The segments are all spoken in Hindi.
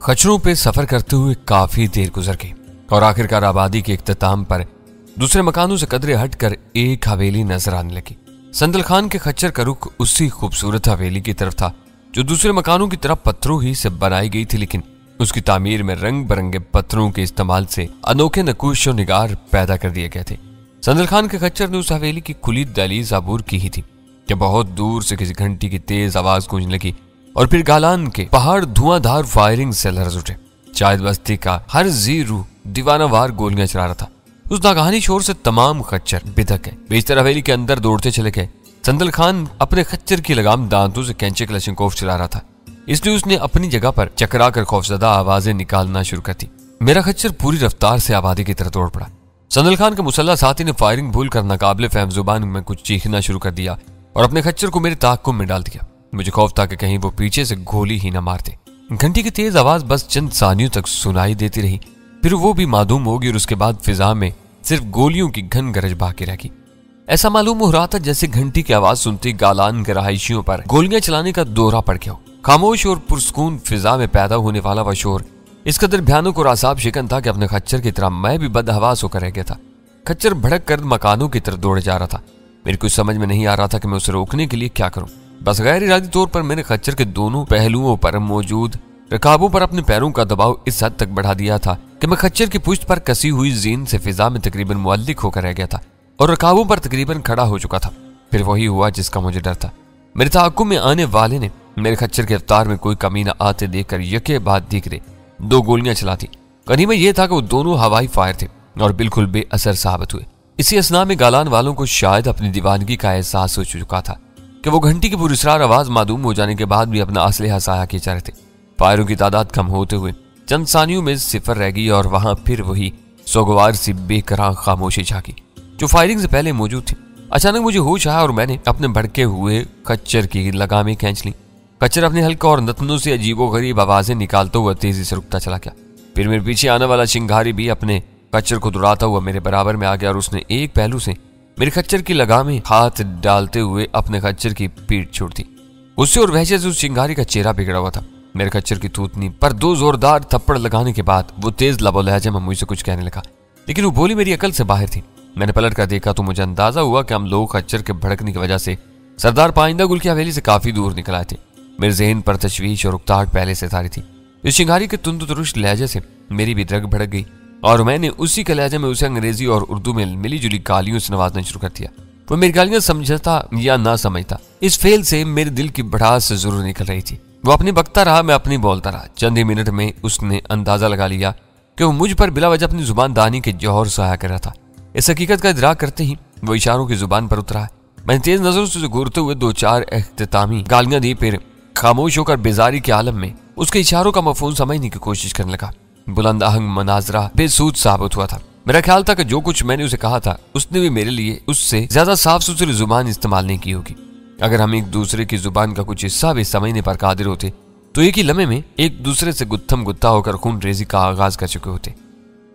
खच्चरों पे सफर करते हुए काफी देर गुजर गई और आखिरकार आबादी के इख्तिताम पर दूसरे मकानों से कदरे हटकर एक हवेली नजर आने लगी। संदल खान के खच्चर का रुख उसी खूबसूरत हवेली की तरफ था जो दूसरे मकानों की तरफ पत्थरों ही से बनाई गई थी, लेकिन उसकी तामीर में रंग बिरंगे पत्थरों के इस्तेमाल से अनोखे नकूश और निगार पैदा कर दिए गए थे। संदल खान के खच्चर ने उस हवेली की खुली दहलीज अबूर की ही थी कि बहुत दूर से किसी घंटी की तेज आवाज गूंजने लगी और फिर गालान के पहाड़ धुआंधार फायरिंग से लरज उठे। शायद बस्ती का हर जी रूह दीवानावार गोलियां चला रहा था। उस नागहानी शोर से तमाम खच्चर बिधक गए, बेशतर हवेली के अंदर दौड़ते चले गए। संदल खान अपने खच्चर की लगाम दांतों से कैंचे क्लशिंकोफ चला रहा था, इसलिए उसने अपनी जगह पर चकरा कर खौफजदा आवाजें निकालना शुरू कर दी। मेरा खच्चर पूरी रफ्तार से आबादी की तरफ दौड़ पड़ा। संदल खान के मुसल्ला साथी ने फायरिंग भूल कर नाकाबिले फहम जुबान में कुछ चीखना शुरू कर दिया और अपने खच्चर को मेरे ताक़ुब में डाल दिया। मुझे खौफ था कि कहीं वो पीछे से गोली ही न मार दे। घंटी की तेज आवाज बस चंद सानियों तक सुनाई देती रही, फिर वो भी मादूम होगी और उसके बाद फिजा में सिर्फ गोलियों की घन गरज बाकी रहेगी। ऐसा मालूम हो रहा था जैसे घंटी की आवाज सुनती गालान के रहायशियों पर गोलियां चलाने का दौरा पड़ गया हो। खामोश और पुरसकून फिजा में पैदा होने वाला वह शोर इस कदर भयानक और आसाब शिकन था कि अपने खच्चर की तरह मैं भी बदहवास होकर रह गया था। खच्चर भड़क कर मकानों की तरफ दौड़े जा रहा था। मेरे कुछ समझ में नहीं आ रहा था कि मैं उसे रोकने के लिए क्या करूं। बस गैर इरादी तौर पर मैंने खच्चर के दोनों पहलुओं पर मौजूद रकाबों पर अपने पैरों का दबाव इस हद तक बढ़ा दिया था कि मैं खच्चर की पुश्त पर कसी हुई जीन से फिजा में तकरीबन मुअल्लिक होकर रह गया था और रकाबों पर तकरीबन खड़ा हो चुका था। फिर वही हुआ जिसका मुझे डर था। मेरे ताक़ुब में आने वाले ने मेरे खच्चर के रफ्तार में कोई कमी न आते देखकर यके बाद दीगरे 2 गोलियां चला दी। गनीमत यह था कि वो दोनों हवाई फायर थे और बिल्कुल बेअसर साबित हुए। इसी असना में गालान वालों को शायद अपनी दीवानगी का एहसास हो चुका था कि वो घंटी की पुरस्रार आवाज मादूम हो जाने के बाद भी अपना असलहा साया किए जा रहे थे। फायरों की तादाद कम होते हुए चंद सानियों में सिफर रह गई और वहां फिर वही सोगवार सी बेकरार खामोशी झांकी जो फायरिंग से पहले मौजूद थी। अचानक मुझे होश आया और मैंने अपने भड़के हुए खच्चर की लगामें खींच ली। खच्चर अपने हल्का और नतनों से अजीबोगरीब आवाजें निकालता हुआ तेजी से रुकता चला गया। फिर मेरे पीछे आने वाला चिंगारी भी अपने खच्चर को दुड़ाता हुआ मेरे बराबर में आ गया और उसने एक पहलू से मेरे खच्चर की लगामें हाथ डालते हुए अपने खच्चर की पीठ छोड़ दी। उससे और वहशत से उस चिंगारी का चेहरा बिगड़ा हुआ था। मेरे खच्चर की थूथनी पर 2 जोरदार थप्पड़ लगाने के बाद वो तेज लबो लहजे में मुझसे कुछ कहने लगा, लेकिन वो बोली मेरी अकल से बाहर थी। मैंने पलट कर देखा तो मुझे अंदाजा हुआ कि हम लोग खच्चर के भड़कने की वजह से सरदार पाइंदा गुल की हवेली से काफी दूर निकल आए थे। मेरे जहन पर तशवीश और उकताहट पहले से तारी थी। इस चिंगारी के तुंद तुरुश लहजे से मेरी भी रग भड़क गई और मैंने उसी के लहजे में उसे अंग्रेजी और उर्दू में मिली जुली गालियों से नवाजना शुरू कर दिया। वो मेरी गालियां समझता या ना समझता, इस फेल से मेरे दिल की भड़ास जरूर निकल रही थी। वो अपनी बकता रहा, मैं अपनी बोलता रहा। चंद ही मिनट में उसने अंदाजा लगा लिया कि वो मुझ पर बिला वजह अपनी जुबान दानी के जौहर सहाया कर रहा था। इस हकीकत का इदराक करते ही वो इशारों की जुबान पर उतरा। मैंने तेज नजरों से घूरते हुए 2-4 इख्तितामी गालियां दी, फिर खामोश होकर बेजारी के आलम में उसके इशारों का मफहूम समझने की कोशिश करने लगा। बुलंद आहंग मनाजरा बेसूद साबित हुआ था। मेरा ख्याल था कि जो कुछ मैंने उसे कहा था उसने भी मेरे लिए उससे ज्यादा साफ सुथरी जुबान इस्तेमाल नहीं की होगी। अगर हम एक दूसरे की जुबान का कुछ हिस्सा भी समझने पर कादिर होते तो एक ही लम्हे में एक दूसरे से गुत्थम गुत्ता होकर खून रेजी का आगाज कर चुके होते।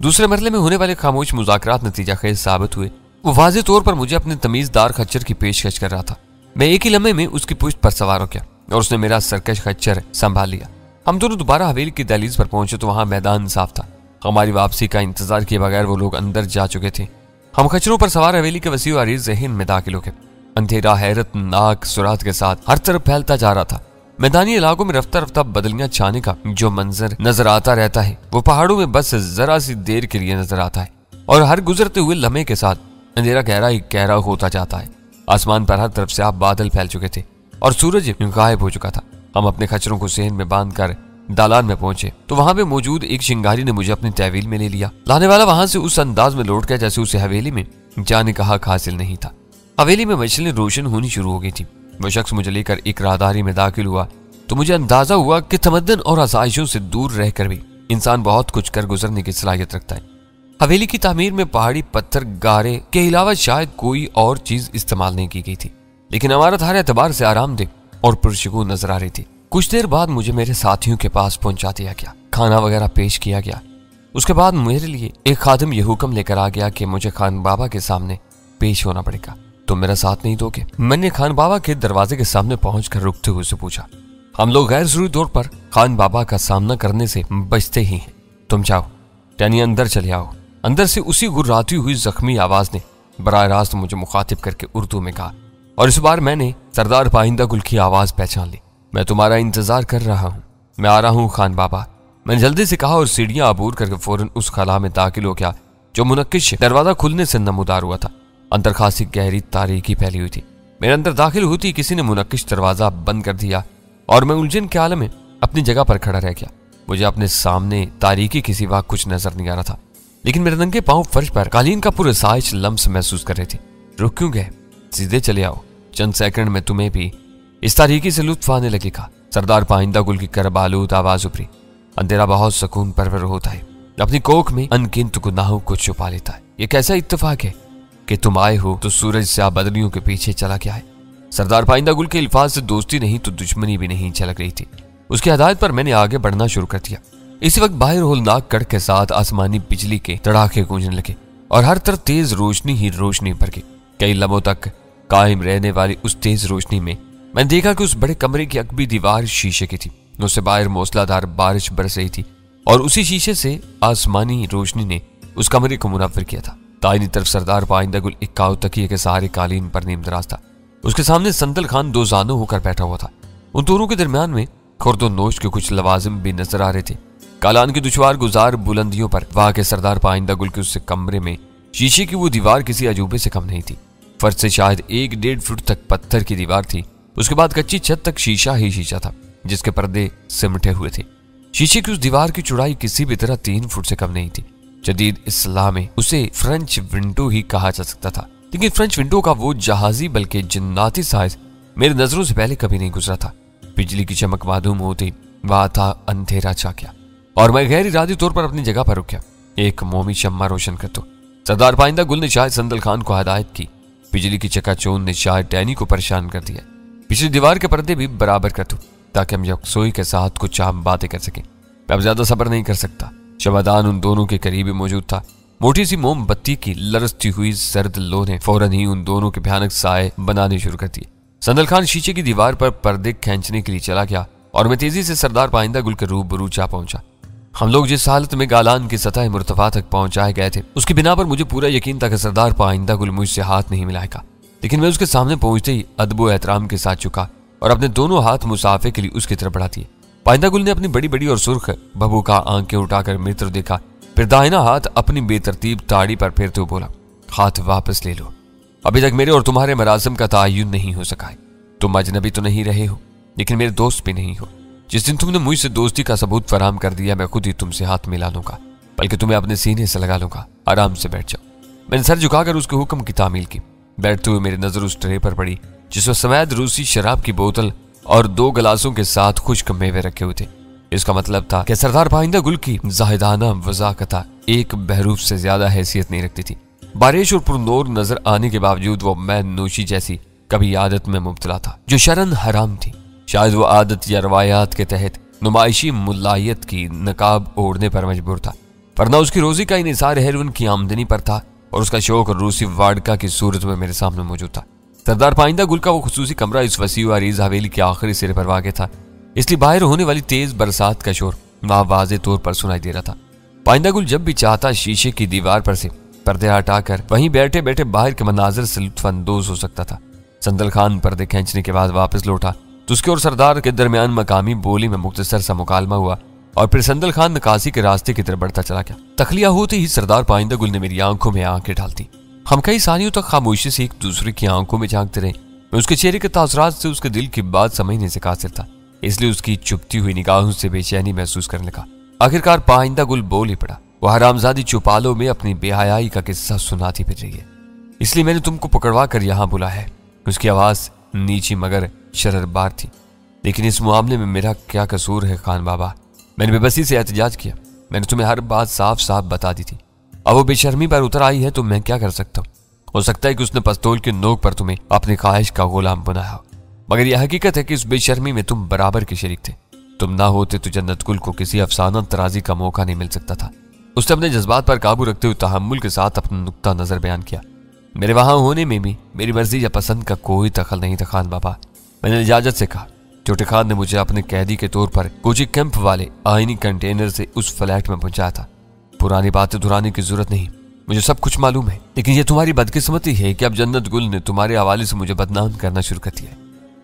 दूसरे मरले में होने वाले खामोश मुज़ाकरात नतीजा खेज साबित हुए। वो वाज़ेह तौर पर मुझे अपने तमीजदार खच्चर की पेशकश कर रहा था। मैं एक ही लम्हे में उसकी पुश्त पर सवार हो गया और उसने मेरा सरकश खच्चर संभाल लिया। हम दोनों दोबारा हवेली की दहलीज पर पहुंचे तो वहां मैदान साफ था। हमारी वापसी का इंतजार किए बगैर वो लोग अंदर जा चुके थे। हम खच्चरों पर सवार हवेली के वसीअ अरीज़ ज़हन में दाखिल हो गए। अंधेरा हैरतनाक सुरात के साथ हर तरफ फैलता जा रहा था। मैदानी इलाकों में रफ्ता रफ्ता बदलियां छाने का जो मंजर नजर आता रहता है वो पहाड़ों में बस जरा सी देर के लिए नजर आता है और हर गुजरते हुए लम्हे के साथ अंधेरा गहरा होता जाता है। आसमान पर हर तरफ से आप बादल फैल चुके थे और सूरज गायब हो चुका था। हम अपने खच्चरों को सेहन में बांधकर दालान में पहुंचे तो वहां पे मौजूद एक शिंगारी ने मुझे अपनी तहवील में ले लिया। लाने वाला वहां से उस अंदाज में लौट गया जैसे उसे हवेली में जाने का हक हासिल नहीं था। हवेली में मशलें रोशन होनी शुरू हो गई थी। वो शख्स मुझे लेकर एक राहदारी में दाखिल हुआ तो मुझे अंदाजा हुआ कि तमद्दन और आसाइशों से दूर रहकर भी इंसान बहुत कुछ कर गुजरने की सलाहियत रखता है। हवेली की तामीर में पहाड़ी पत्थर गारे के अलावा शायद कोई और चीज इस्तेमाल नहीं की गई थी, लेकिन इमारत हर एतबार से आरामदेह और पुरसकून नजर आ रही थी। कुछ देर बाद मुझे मेरे साथियों के पास पहुंचा दिया गया, खाना वगैरह पेश किया गया। उसके बाद मेरे लिए एक खादिम यह हुक्म लेकर आ गया कि मुझे खान बाबा के सामने पेश होना पड़ेगा। तुम मेरा साथ नहीं दोगे? मैंने खान बाबा के दरवाजे के सामने पहुंचकर रुकते हुए से पूछा। हम लोग गैर जरूरी तौर पर खान बाबा का सामना करने से बचते ही हैं। तुम जाओ, यानी अंदर चले आओ। अंदर से उसी गुर्राती हुई जख्मी आवाज ने बराह रास्त मुझे मुखातिब करके उर्दू में कहा, और इस बार मैंने सरदार पाइंदा गुल की आवाज पहचान ली। मैं तुम्हारा इंतजार कर रहा हूँ, मैं आ रहा हूँ खान बाबा, मैंने जल्दी से कहा और सीढ़ियां अबूर करके फौरन उस खला में दाखिल हो गया जो मुनक्किश दरवाजा खुलने से नमूदार हुआ था। अंदर खासी गहरी तारीकी फैली हुई थी। मेरे अंदर दाखिल होती किसी ने मुनक्किश दरवाजा बंद कर दिया और मैं उलझन के आलम में अपनी जगह पर खड़ा रह गया। मुझे अपने सामने तारीकी के सिवा कुछ नजर नहीं आ रहा था, लेकिन मेरे नंगे पांव फर्श पर कालीन का पूरे साइज लम्स महसूस कर रहे थे। रुक क्यों गए, सीधे चले आओ, चंद सेकंड में तुम्हें भी इस तारीकी से लुत्फ आने लगेगा। सरदार पाइंदा गुल की करबालूद आवाज उभरी। अंधेरा बहुत सुकून परवर होता है, अपनी कोख में अनगिनत गुनाहों को छुपा लेता है। ये कैसा इत्तेफाक है कि तुम आए हो तो सूरज से बदलियों के पीछे चला गया है। सरदार पाइंदा गुल के अल्फाज से दोस्ती नहीं तो दुश्मनी भी नहीं झलक रही थी। उसकी हदायत पर मैंने आगे बढ़ना शुरू कर दिया। इसी वक्त बाहर होलनाक कड़ के साथ आसमानी बिजली के तड़ाके गूंजने लगे और हर तरफ तेज रोशनी ही रोशनी भर गई। कई लम्हों तक कायम रहने वाली उस तेज रोशनी में मैंने देखा कि उस बड़े कमरे की अकबी दीवार शीशे की थी। उससे बाहर मूसलाधार बारिश बरस रही थी और उसी शीशे से आसमानी रोशनी ने उस कमरे को मुनव्वर किया था। दाहिनी तरफ सरदार पाइंदा गुल एक काव तकिए के सहारे कालीन पर नीमदराज था। उसके सामने संदल खान दो जानू होकर बैठा हुआ था। उन दोनों के दरमियान में खुर्द नोश के कुछ लवाजिम भी नजर आ रहे थे। कालान की दुश्वार गुजार बुलंदियों पर वहां के सरदार पाइंदा गुल के उस कमरे में शीशे की वो दीवार किसी अजूबे से कम नहीं थी। फर्श से शायद 1-1.5 फुट तक पत्थर की दीवार थी। उसके बाद कच्ची छत तक शीशा ही शीशा था जिसके पर्दे सिमटे हुए थे। शीशे की उस दीवार की चौड़ाई किसी भी तरह 3 फुट से कम नहीं थी। जदीद इस्लाम में उसे फ्रेंच विंडो ही कहा जा सकता था, लेकिन फ्रेंच विंडो का वो जहाजी बल्कि जिन्नाती साइज मेरी नजरों से पहले कभी नहीं गुजरा था। बिजली की चमक मालूम होती वहां था अंधेरा छा गया और मैं गैर इरादी तौर पर अपनी जगह पर रुक गया। एक मोमी शम्मा रोशन कर दो, सरदार पाइंदा गुल ने शायद संदल खान को हदायत की। बिजली की चकाचौंध ने शायद डैनी को परेशान कर दिया। पिछली दीवार के पर्दे भी बराबर कर दो ताकि हम यकसोई के साथ कुछ आम बातें कर सकें। मैं अब ज्यादा सब्र नहीं कर सकता। शमादान उन दोनों के करीब मौजूद था। मोटी सी मोमबत्ती की लरसती हुई सर्द लो ने फौरन ही उन दोनों के भयानक साए बनाने शुरू कर दिए। संदल खान शीशे की दीवार पर पर्दे खींचने के लिए चला गया और मैं तेजी से सरदार पाइंदा गुल के रूबरू जा पहुंचा। हम लोग जिस हालत में गालान की सतह मुर्तफा तक पहुंचाए गए थे उसकी बिना पर मुझे पूरा यकीन था कि सरदार पाइंदा गुल मुझसे हाथ नहीं मिलाएगा, लेकिन मैं उसके सामने पहुंचते ही अदब एहतराम के साथ झुका और अपने दोनों हाथ मुसाफे के लिए उसकी तरफ बढ़ा दिए। पाइंदा गुल ने अपनी बड़ी बड़ी और सुर्ख बबूका आंखें उठाकर मेरी तरफ देखा, फिर दाहिना हाथ अपनी बेतरतीब ताड़ी पर फेरते हुए बोला, हाथ वापस ले लो। अभी तक मेरे और तुम्हारे मरासम का तायुन नहीं हो सका है। तुम अजनबी तो नहीं रहे हो, लेकिन मेरे दोस्त भी नहीं हो। जिस दिन तुमने मुझसे दोस्ती का सबूत फराहम कर दिया मैं खुद ही तुमसे हाथ मिला लूंगा, बल्कि तुम्हें अपने सीने से लगा लूंगा। आराम से बैठ जाओ। मैंने सर झुकाकर उसके हुक्म की तामील की। बैठते हुए मेरी नजर उस ट्रे पर पड़ी जिसमें सफेद रूसी शराब की बोतल और 2 गिलासों के साथ खुश्क मेवे रखे हुए थे। इसका मतलब था कि सरदार पाइंदा गुल की जाहिदाना वज़ाकता एक बहरूफ से ज्यादा हैसियत नहीं रखती थी। बारिश और पुरनूर नजर आने के बावजूद वो मैं नोशी जैसी कभी आदत में मुब्तला था जो शरन हराम थी। शायद वो आदत या रवायात के तहत नुमाइशी मुलायत की नकाब ओढ़ने पर मजबूर था, वरना उसकी रोजी का इन्हिसार हेरोइन की आमदनी पर था और उसका शौक रूसी वाडका की सूरत में मेरे सामने मौजूद था। सरदार पाइंदा गुल का वो खुसूसी कमरा इस वसी अरीज हवेली के आखिरी सिरे पर वाक़ था, इसलिए बाहर होने वाली तेज बरसात का शोर वहां वाज़े तौर पर सुनाई दे रहा था। पाइंदा गुल जब भी चाहता शीशे की दीवार पर से पर्दे हटाकर वहीं बैठे बैठे बाहर के मनाजर से लुत्फानंदोज हो सकता था। संदल खान पर्दे खींचने के बाद वापस लौटा तो उसके और सरदार के दरमियान मकामी बोली में मुख्तसर सा मुकालमा हुआ और फिर संदल खान नकासी के रास्ते की तरफ बढ़ता चला गया। तखलिया होते ही सरदार पाइंदा गुल ने मेरी आंखों में आंखें डाल दी। हम कई सालियों तक खामोशी से एक दूसरे की आंखों में झांकते रहे। मैं उसके चेहरे के तासुरात से उसके दिल की बात समझने से कासिर था, इसलिए उसकी चुपती हुई निगाहों से बेचैनी महसूस करने लगा। आखिरकार पाइंदा गुल बोल ही पड़ा, वो हरामजादी चौपालों में अपनी बेहयाई का किस्सा सुनाती फिर रही है, इसलिए मैंने तुमको पकड़वा कर यहाँ बुलाया है। उसकी आवाज नीची मगर शररबार थी। लेकिन इस मामले में मेरा क्या कसूर है खान बाबा? मैंने बेबसी से एहतजाज किया। मैंने तुम्हें हर बात साफ साफ बता दी थी। अब वो बेशर्मी पर उतर आई है तो मैं क्या कर सकता हूँ? हो सकता है कि उसने पस्तौल के नोक पर तुम्हें अपनी ख्वाहिश का गुलाम बनाया हो, मगर यह हकीकत है कि इस बेशर्मी में तुम बराबर के शरीक थे। तुम ना होते तो जन्नत गुल को किसी अफसाना तराजी का मौका नहीं मिल सकता था। उसने अपने जज्बात पर काबू रखते हुए तहम्मुल के साथ अपना नुक्ता नजर बयान किया। मेरे वहां होने में भी मेरी मर्जी या पसंद का कोई दखल नहीं था खान बाबा। मैंने इजाजत से कहा, छोटे खान ने मुझे अपने कैदी के तौर पर कोची कैंप वाले आईनी कंटेनर से उस फ्लैट में पहुंचाया था। पुरानी बातें दोहराने की जरूरत नहीं, मुझे सब कुछ मालूम है। लेकिन ये तुम्हारी बदकिस्मती है कि अब जन्नत गुल ने तुम्हारे हवाले से मुझे बदनाम करना शुरू कर दिया है।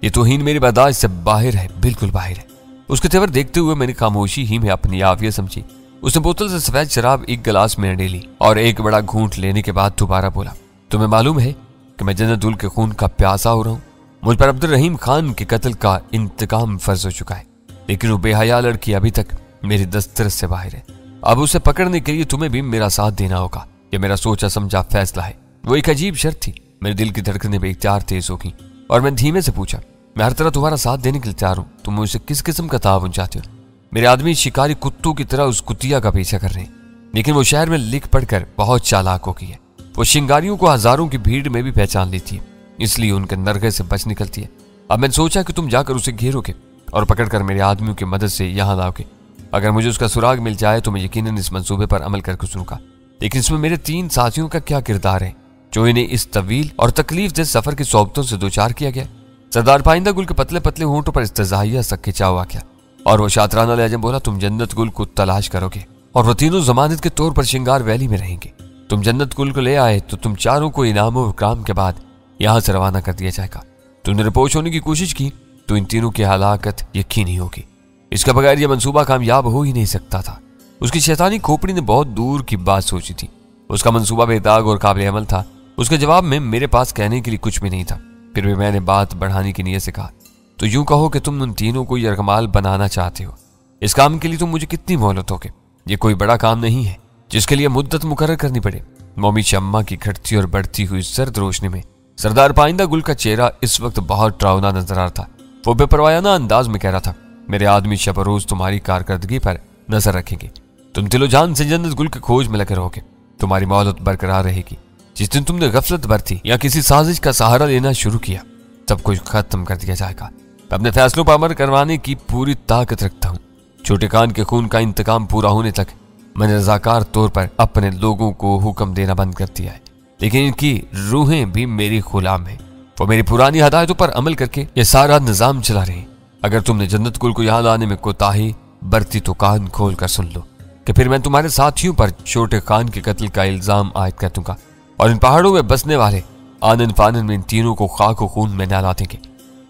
ये तौहीन मेरी बर्दाश्त से बाहर है, बिल्कुल बाहर है। उसके तेवर देखते हुए मैंने खामोशी ही में अपनी आफियत समझी। उसने बोतल से सफेद शराब एक गिलास में ढेली और एक बड़ा घूंट लेने के बाद दोबारा बोला, तुम्हें मालूम है कि मैं जन्नत गुल के खून का प्यासा हो रहा हूँ। मुझ पर अब्दुल रहीम खान के कत्ल का इंतकाम फर्ज हो चुका है, लेकिन वो बेहया लड़की अभी तक मेरी दस्तरस से बाहर है। अब उसे पकड़ने के लिए तुम्हें भी मेरा साथ देना होगा। यह मेरा सोचा समझा फैसला है। वो एक अजीब शर्त थी। मेरे दिल की धड़कनें बेख्तियार तेज हो गई और मैं धीमे से पूछा, मैं हर तरह तुम्हारा साथ देने के लिए तैयार हूँ। तुम मुझसे किस किस्म का ताउन चाहते हो? मेरे आदमी शिकारी कुत्तों की तरह उस कुतिया का पीछा कर रहे हैं, लेकिन वो शहर में लिख पढ़कर बहुत चालाक हो गई है। वो शिंगारियों को हजारों की भीड़ में भी पहचान लेती है, इसलिए उनके नरगे से बच निकलती है। अब मैंने सोचा कि तुम जाकर उसे घेरोगे और पकड़कर मेरे आदमियों की मदद से यहाँ लाओगे। अगर मुझे उसका सुराग मिल जाए तो मैं यकीनन इस मंसूबे पर अमल कर गुजरूंगा। लेकिन इसमें मेरे 3 साथियों का क्या किरदार है जो इन्हें इस तवील और तकलीफ दे सफर की सोबतों से दो चार किया गया? सरदार पाइंदा गुल के पतले पतले होंठों पर इस्तेज़ाहिया सा खिंचाव आ गया और वो शातराना लहजे में बोला, तुम जन्नत गुल को तलाश करोगे और वो तीनों जमानत के तौर पर शिंगार वैली में रहेंगे। तुम जन्नत गुल को ले आए तो तुम चारों को इनाम और इकराम के बाद यहाँ से रवाना कर दिया जाएगा। तुमने रिपोर्ट होने की कोशिश की तो इन तीनों की हलाकत यकीनी होगी। इसके बगैर यह मंसूबा कामयाब हो ही नहीं सकता था। उसकी शैतानी खोपड़ी ने बहुत दूर की बात सोची थी। उसका मंसूबा बेदाग और काबिल अमल था। उसके जवाब में मेरे पास कहने के लिए कुछ भी नहीं था। फिर भी मैंने बात बढ़ाने की नीयत से कहा, तो यूं कहो कि तुम उन तीनों को यरगमाल बनाना चाहते हो। इस काम के लिए तुम मुझे कितनी मोहलत दोगे? ये कोई बड़ा काम नहीं है जिसके लिए मुद्दत मुकर्रर करनी पड़े। मोमी शम्मा की घटती और बढ़ती हुई सर्द रोशनी में सरदार पाइंदा गुल का चेहरा इस वक्त बहुत डरावना नजर आ रहा था। वो बेपरवायाना अंदाज में कह रहा था, मेरे आदमी शब रोज तुम्हारी कारकर्दगी पर नजर रखेंगे। तुम दिलो जान से जन्नत गुल की खोज में लगे रहोगे। तुम्हारी मोहलत बरकरार रहेगी। जिस दिन तुमने गफलत बरती या किसी साजिश का सहारा लेना शुरू किया, सब कुछ खत्म कर दिया जाएगा। मैं अपने फैसलों पर अमल करवाने की पूरी ताकत रखता हूँ। छोटे खान के खून का इंतकाम पूरा होने तक मैंने रजाकार तौर पर अपने लोगों को हुक्म देना बंद कर दिया है, लेकिन इनकी रूहें भी मेरी गुलाम है। वो मेरी पुरानी हदायतों पर अमल करके ये सारा निजाम चला रहे हैं। अगर तुमने जन्नत गुल को यहाँ लाने में कोताही बरती तो कान खोल कर सुन लो कि फिर मैं तुम्हारे साथियों पर छोटे खान के कत्ल का इल्जाम आयद कर दूंगा और इन पहाड़ों में बसने वाले आनन फानन में इन तीनों को खाक और खून में नहला देंगे।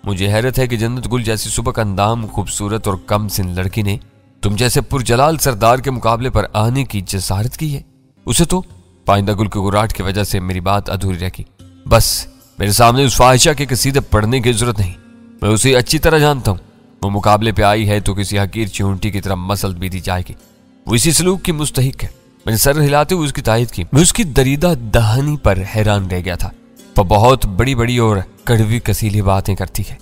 मुझे हैरत है कि जन्नत गुल जैसी सुबह अंदाम खूबसूरत और कम सिन लड़की ने तुम जैसे पुरजलाल सरदार के मुकाबले पर आने की जसारत की है। उसे तो पाइंदा गुल के गुराट की वजह से मेरी बात अधूरी रखी। बस मेरे सामने उस फाहिशा के सीधे पढ़ने की जरूरत नहीं। मैं उसे अच्छी तरह जानता हूँ। वो मुकाबले पे आई है तो किसी हकीर चिऊंटी की तरह मसल भी दी जाएगी। वो इसी सलूक की मुस्तहिक है। मैंने सर हिलाते हुए उसकी तायद की। मैं उसकी दरीदा दहानी पर हैरान रह गया था। वह बहुत बड़ी बड़ी और कड़वी कसीली बातें करती है।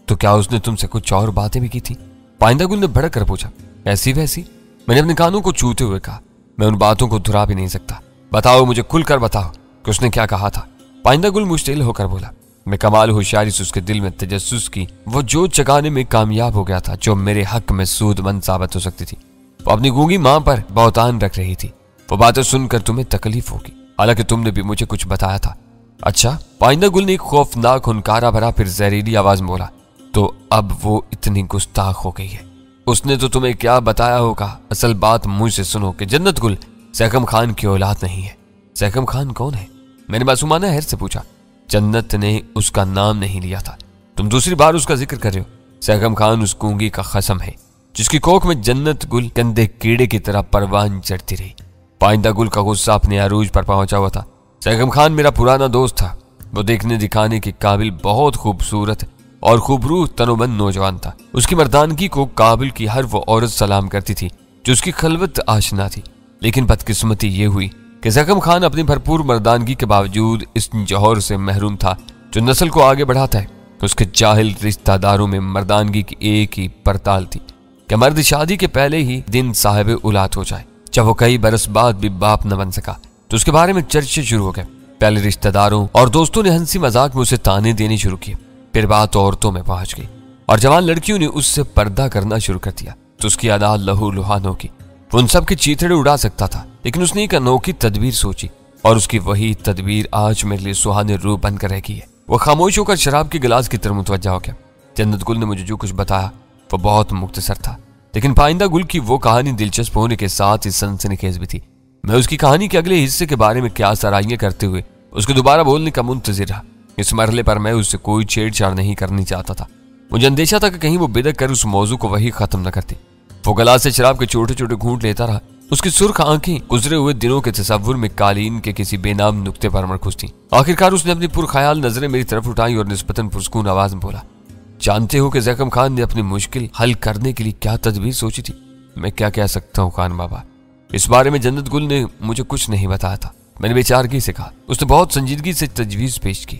तो क्या उसने तुमसे कुछ और बातें भी की थी? पाइंदा गुल ने भड़क कर पूछा। ऐसी वैसी? मैंने अपने कानों को छूते हुए कहा, मैं उन बातों को दोहरा भी नहीं सकता। बताओ, मुझे खुलकर बताओ कि उसने क्या कहा था। पाइंदा गुल मुश्तिल होकर बोला। मैं कमाल होशियारी से उसके दिल में तजस्सुस की वो जो जगाने में कामयाब हो गया था जो मेरे हक में सूदमंद साबित हो सकती थी। वो अपनी गूंगी मां पर बहुतान रख रही थी। वो बातें सुनकर तुम्हें तकलीफ होगी, हालांकि तुमने भी मुझे कुछ बताया था। अच्छा? पाइंदा गुल ने एक खौफनाक हुनकारा भरा फिर जहरीली आवाज में बोला, तो अब वो इतनी गुस्ताख हो गई है। उसने तो तुम्हें क्या बताया होगा? असल बात मुझसे सुनो कि जन्नत गुल सहकम खान की औलाद नहीं है। सहकम खान कौन है? मैंने मासूमाना हैर से पूछा। जन्नत ने उसका नाम नहीं लिया था। तुम दूसरी बार उसका जिक्र कर रहे हो। सहकम खान उस गूंगी का कसम है जिसकी कोख में जन्नत गुल कंधे कीड़े की तरह परवान चढ़ती रही। पाइंदा गुल का गुस्सा अपने अरूज पर पहुंचा हुआ था। सहकम खान मेरा पुराना दोस्त था। वो देखने दिखाने के काबिल बहुत खूबसूरत और खूबरूह तनोमंद नौजवान था। उसकी मर्दानगी को काबिल की हर वो औरत सलाम करती थी जो उसकी खलवत आशना थी। लेकिन बदकिस्मती ये हुई कि सहकम खान अपनी भरपूर मर्दानगी के बावजूद इस जौहर से महरूम था जो नस्ल को आगे बढ़ाता है। उसके जाहिल रिश्तेदारों में मर्दानगी की एक ही पड़ताल थी कि मर्द शादी के पहले ही दिन साहिब उलाद हो जाए। जब वो कई बरस बाद भी बाप न बन सका तो उसके बारे में चर्चे शुरू हो गए। पहले रिश्तेदारों और दोस्तों ने हंसी मजाक में उसे ताने देने शुरू किए। फिर बात औरतों में पहुंच गई और जवान लड़कियों ने उससे पर्दा करना शुरू कर दिया तो उसकी अदा लहू लुहानों की। वो उन सब के चीथड़े उड़ा सकता था, लेकिन उसने एक अनोखी तदबीर सोची और उसकी वही तदबीर आज मेरे लिए सुहाने रूप बनकर रह गई है। वो खामोश होकर शराब के गिलास की तरफ मुतवज्जा हो गया। जन्नत गुल ने मुझे जो कुछ बताया वो बहुत मुख्तसर था, लेकिन पाइंदा गुल की वो कहानी दिलचस्प होने के साथ ही सनसनीखेज भी थी। मैं उसकी कहानी के अगले हिस्से के बारे में क्या सराहियां करते हुए उसके दोबारा बोलने का मुंतजिर रहा। इस मरहले पर मैं उससे कोई छेड़छाड़ नहीं करनी चाहता था। मुझे अंदेशा था कि कहीं वो बिदक कर उस मौजू को वही खत्म न करती। वो गिलास से शराब के छोटे छोटे घूंट लेता रहा। उसकी सुर्ख आंखें गुजरे हुए दिनों के तस्वुर में कालीन के किसी बेनाम नुक्ते पर मरकूज थीं। आखिरकार उसने अपनी पुरख्याल नजरें मेरी तरफ उठाई और निस्बतन पुरस्कून आवाज में बोला, जानते हो कि ज़ैकम खान ने अपनी मुश्किल हल करने के लिए क्या तदबीर सोची थी? मैं क्या कह सकता हूँ खान बाबा, इस बारे में जन्नत गुल ने मुझे कुछ नहीं बताया था। मैंने बेचारगी से कहा। उसने बहुत संजीदगी से तजवीज पेश की।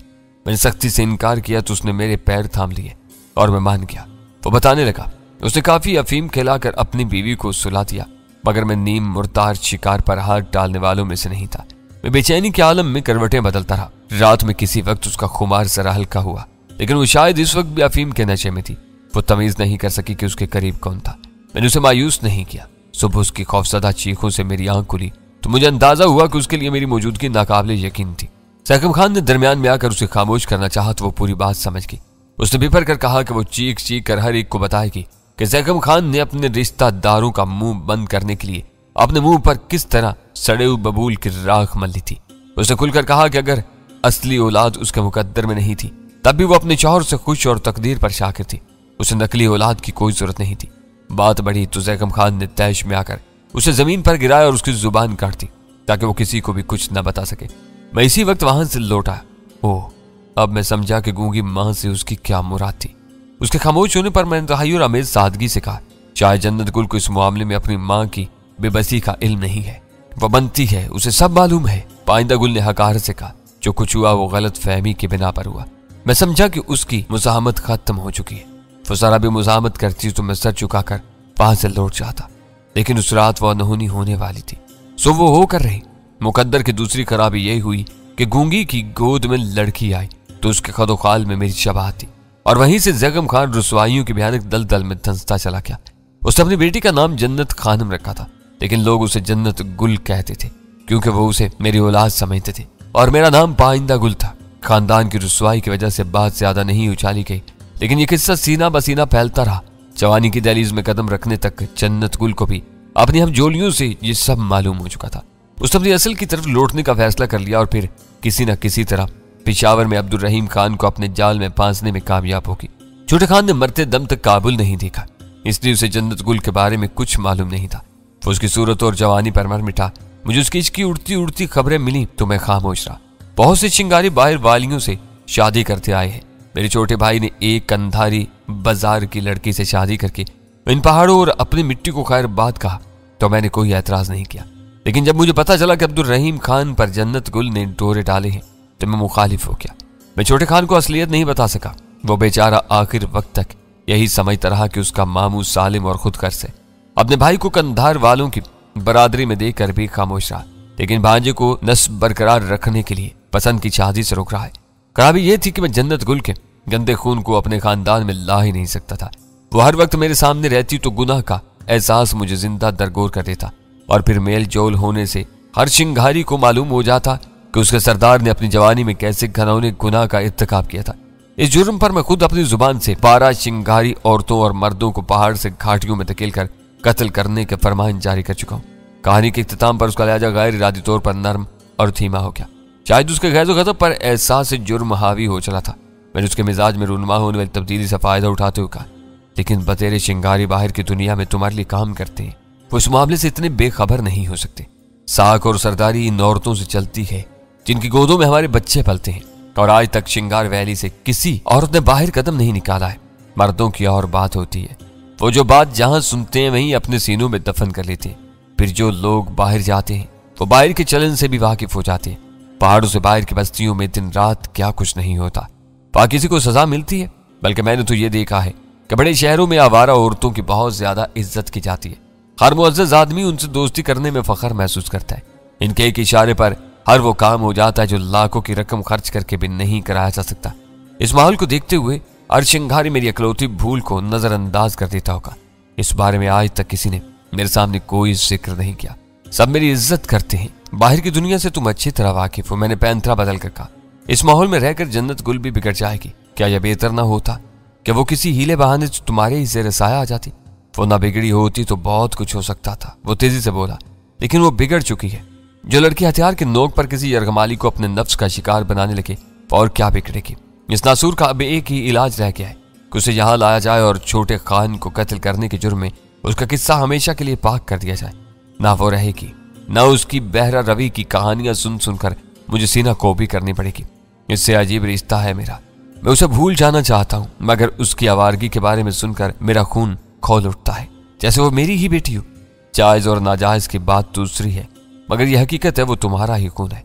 मैंने सख्ती से इनकार किया तो उसने मेरे पैर थाम लिए और मैं मान गया। वो बताने लगा, उसने काफी अफीम खिलाकर अपनी बीवी को सुला दिया, मगर मैं नीम मुर्तार शिकार पर हाथ डालने वालों में से नहीं था। मैं बेचैनी के आलम में करवटें बदलता रहा। रात में किसी वक्त उसका खुमार जरा हल्का हुआ, लेकिन वो शायद इस वक्त भी अफीम के नशे में थी। वो तमीज नहीं कर सकी कि उसके करीब कौन था। मैंने उसे मायूस नहीं किया। सुबह उसकी खौफजदा चीखों से मेरी आंख खुली तो मुझे अंदाजा हुआ कि उसके लिए मेरी मौजूदगी नाकाबिले यकीन थी। ज़ैकम खान ने दरमियान में आकर उसे खामोश करना चाहा तो वो पूरी बात समझ गई। उसने बिफर कर कहा कि वो चीख चीख कर हर एक को बताएगी कि ज़ैकम खान ने अपने रिश्तेदारों का मुंह बंद करने के लिए अपने मुंह पर किस तरह सड़े हुए बबूल की राख मली थी। उसने खुलकर कहा कि अगर असली औलाद उसके मुकद्दर में नहीं थी तब भी वो अपने शौहर से खुश और तकदीर पर शाकिर थी। उसे नकली औलाद की कोई जरूरत नहीं थी। बात बढ़ी तो ज़ैकम खान ने तैश में आकर उसे जमीन पर गिराया और उसकी जुबान काट दी ताकि वो किसी को भी कुछ न बता सके। मैं इसी वक्त वहां से लौटा। ओह, अब मैं समझा कि गूंगी मां से उसकी क्या मुराद थी। उसके खामोश होने पर मैंने तहय्युर अमेज सादगी से कहा, शायद जन्नत गुल को इस मामले में अपनी मां की बेबसी का इल्म नहीं है। वह बनती है, उसे सब मालूम है। पाइंदा गुल ने हकार से कहा, जो कुछ हुआ वो गलत फहमी के बिना पर हुआ। मैं समझा कि उसकी मुज़ाहमत खत्म हो चुकी है। वो जरा भी मुज़ाहमत करती तो मैं सर झुकाकर वहां से लौट जाता, लेकिन उस रात वह अनहोनी होने वाली थी, सो वो होकर रही। मुकद्दर की दूसरी खराबी यही हुई कि गूंगी की गोद में लड़की आई तो उसके खदोखाल में मेरी शबाह थी, और वहीं से ज़ैकम खान रुसवाइयों की भयानक दलदल में धंसता चला गया। उसने अपनी बेटी का नाम जन्नत खानम रखा था, लेकिन लोग उसे जन्नत गुल कहते थे क्योंकि वो उसे मेरी औलाद समझते थे, और मेरा नाम पाइंदा गुल था। खानदान की रुसवाई की वजह से बात ज्यादा नहीं उछाली गई, लेकिन ये किस्सा सीना बसीना फैलता रहा। जवानी की दहलीज में कदम रखने तक जन्नत गुल को भी अपनी हम जोलियों से ये सब मालूम हो चुका था। उसने अपनी असल की तरफ लौटने का फैसला कर लिया और फिर किसी न किसी तरह पिशावर में अब्दुल रहीम खान को अपने जाल में फांसने में कामयाब होगी। छोटे खान ने मरते दम तक काबुल नहीं देखा, इसलिए उसे जन्नत गुल के बारे में कुछ मालूम नहीं था। वो उसकी सूरत और जवानी पर मर मिटा। मुझे उसकी इश्क की उड़ती उड़ती खबरें मिली तो मैं खामोश रहा। बहुत से चिंगारी बाहर वालियों से शादी करते आए हैं। मेरे छोटे भाई ने एक कंधारी बाजार की लड़की से शादी करके इन पहाड़ों और अपनी मिट्टी को खैर बात कहा तो मैंने कोई एतराज नहीं किया, लेकिन जब मुझे पता चला कि अब्दुल रहीम खान पर जन्नत गुल ने डोरे डाले हैं तो मैं मुखालिफ हो गया। मैं छोटे खान को असलियत नहीं बता सका। वो बेचारा आखिर वक्त तक यही समझता रहा कि उसका मामू सालिम और खुदकर से अपने भाई को कंधार वालों की बरादरी में देखकर भी खामोश रहा, लेकिन भांजे को नस्ब बरकरार रखने के लिए पसंद की शादी से रोक रहा है। खराबी यह थी कि मैं जन्नत गुल के गंदे खून को अपने खानदान में ला ही नहीं सकता था। वो हर वक्त मेरे सामने रहती तो गुनाह का एहसास मुझे जिंदा दरगोर कर देता, और फिर मेल जोल होने से हर चिंगारी को मालूम हो जाता कि उसके सरदार ने अपनी जवानी में कैसे घनौने गुनाह का इर्तिकाब किया था। इस जुर्म पर मैं खुद अपनी जुबान से 12 चिंगारी औरतों और मर्दों को पहाड़ से घाटियों में धकेल कर कत्ल करने के फरमान जारी कर चुका हूँ। कहानी के इख्तिताम पर उसका लहजा गैर इरादी तौर पर नर्म और धीमा हो गया। शायद उसके गैज़ो गज़ब पर एहसास जुर्म हावी हो चला था। मैंने उसके मिजाज में रूनुमा होने वाली तब्दीली से फायदा उठाते हुए कहा, लेकिन बतेरे चिंगारी बाहर की दुनिया में तुम्हारे लिए काम करते हैं, वो इस मामले से इतने बेखबर नहीं हो सकते। साख और सरदारी इन औरतों से चलती है जिनकी गोदों में हमारे बच्चे पलते हैं, और आज तक शिंगार वैली से किसी औरत ने बाहर कदम नहीं निकाला है। मर्दों की और बात होती है, वो जो बात जहां सुनते हैं वहीं अपने सीनों में दफन कर लेते हैं। फिर जो लोग बाहर जाते हैं वो बाहर के चलन से भी वाकिफ हो जाते हैं। पहाड़ों से बाहर की बस्तियों में दिन रात क्या कुछ नहीं होता, वहां किसी को सजा मिलती है। बल्कि मैंने तो ये देखा है कि बड़े शहरों में आवारा औरतों की बहुत ज्यादा इज्जत की जाती है। हर मुअज़्ज़ज़ आदमी उनसे दोस्ती करने में फख्र महसूस करता है। इनके एक इशारे पर हर वो काम हो जाता है जो लाखों की रकम खर्च करके भी नहीं कराया जा सकता। इस माहौल को देखते हुए हर चिंगारी मेरी अकलौती भूल को नजरअंदाज कर देता होगा। इस बारे में आज तक किसी ने मेरे सामने कोई जिक्र नहीं किया। सब मेरी इज्जत करते हैं। बाहर की दुनिया से तुम अच्छी तरह वाकिफ हो, मैंने पैंतरा बदल कर कहा। इस माहौल में रहकर जन्नत गुल भी बिगड़ जाएगी। क्या यह बेहतर ना होता कि वो किसी हीले बहाने से तुम्हारे ही ज़ेर साया आ जाती। वो ना बिगड़ी होती तो बहुत कुछ हो सकता था, वो तेजी से बोला, लेकिन वो बिगड़ चुकी है। जो लड़की हथियार के नोक पर किसी यरगमाली को अपने नफ्स का शिकार बनाने लगे, और क्या बिगड़ेगी। इस नासूर का अब एक ही इलाज रह गया है कि उसे यहाँ लाया जाए और छोटे खान को कत्ल करने के जुर्म में उसका किस्सा हमेशा के लिए पाक कर दिया जाए। ना वो रहेगी, ना उसकी बहरा रवि की कहानियां सुन सुनकर मुझे सीना कोबी करनी पड़ेगी। इससे अजीब रिश्ता है मेरा। मैं उसे भूल जाना चाहता हूँ, मगर उसकी आवारगी के बारे में सुनकर मेरा खून खौल उठता है, जैसे वो मेरी ही बेटी हो। जायज और नाजायज की बात दूसरी है, मगर यह हकीकत है वो तुम्हारा ही खून है,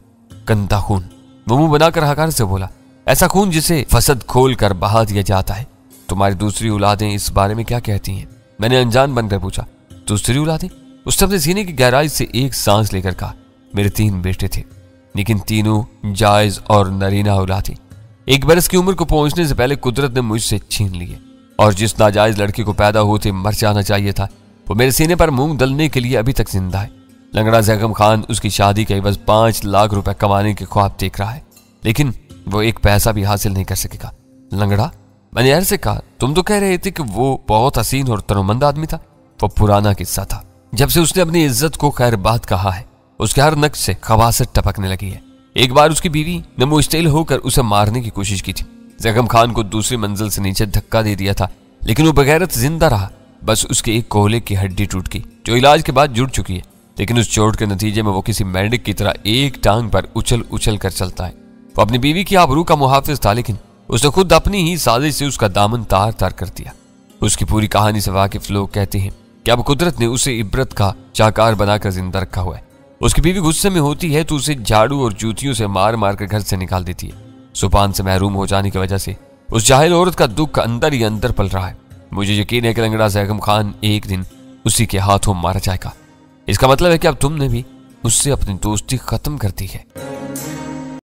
गंदा खून। वो मुंह बनाकर हकार से बोला, ऐसा खून जिसे फसद खोल कर बहा दिया जाता है। तुम्हारी दूसरी औलादें इस बारे में क्या कहती हैं? मैंने अनजान बनकर पूछा। दूसरी औलादें? उसने अपने सीने की गहराई से एक सांस लेकर कहा, मेरे 3 बेटे थे, लेकिन तीनों जायज और नरीना औलाद। 1 बरस की उम्र को पहुंचने से पहले कुदरत ने मुझसे छीन लिए, और जिस नाजायज लड़की को पैदा होते मर जाना चाहिए था, वो मेरे सीने पर मूंग दलने के लिए अभी तक जिंदा है। लंगड़ा ज़ैगम खान उसकी शादी के बस 5 लाख रुपए कमाने के ख्वाब देख रहा है, लेकिन वो 1 पैसा भी हासिल नहीं कर सकेगा। लंगड़ा? मैंने यार से कहा, तुम तो कह रहे थे कि वो बहुत हसीन और तनोमंद आदमी था। वो पुराना किस्सा था। जब से उसने अपनी इज्जत को खैर बात कहा है, उसके हर नक्श से खबासत टपकने लगी है। एक बार उसकी बीवी ने मुश्तिल होकर उसे मारने की कोशिश की थी। ज़ैगम खान को दूसरी मंजिल से नीचे धक्का दे दिया था, लेकिन वो बगैरत जिंदा रहा। बस उसके एक कोहले की हड्डी टूट गई, जो इलाज के बाद जुड़ चुकी है, लेकिन उस चोट के नतीजे में वो किसी मेंढक की तरह एक टांग पर उछल उछल कर चलता है। वो अपनी बीवी की आबरू का मुहाफिज था, लेकिन उसने खुद अपनी ही साजिश से उसका दामन तार तार कर दिया। उसकी पूरी कहानी से वाकिफ लोग कहते हैं कि अब कुदरत ने उसे इबरत का चाकार बनाकर जिंदा रखा हुआ है। उसकी बीवी गुस्से में होती है तो उसे झाड़ू और जूतियों से मार मार कर घर से निकाल देती है। सुपान से महरूम हो जाने की वजह से उस जाहिल औरत का दुख अंदर ही अंदर पल रहा है। मुझे यकीन है कि लंगड़ा ज़ैगम खान एक दिन उसी के हाथों मारा जाएगा। इसका मतलब है कि अब तुमने भी उससे अपनी दोस्ती खत्म कर दी है।